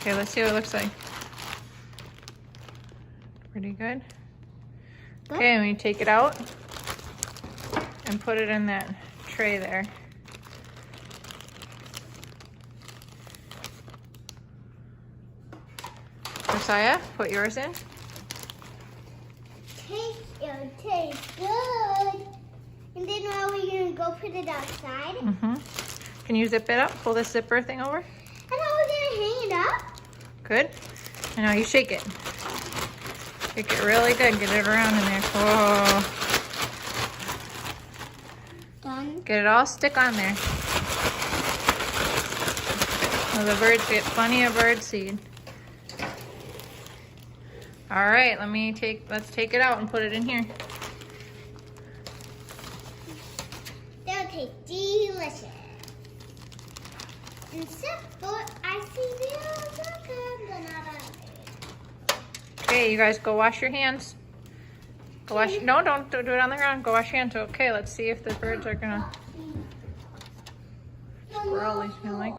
Okay, let's see what it looks like. Pretty good. Okay, and we take it out and put it in that tray there. Josiah, put yours in. Tastes good. And then are we gonna go put it outside? Can you zip it up? Pull this zipper thing over. I thought we were gonna hang it up. Good. And now you shake it. Shake it really good. Get it around in there. Whoa. Done. Get it all stick on there. So the birds get plenty of bird seed. All right, let's take it out and put it in here. That'll taste delicious. Except for I see little sugar, but not on. Okay, you guys go wash your hands. Go wash. No, don't do it on the ground. Go wash your hands. Okay, let's see if the birds are gonna. Squirrel, he's gonna like.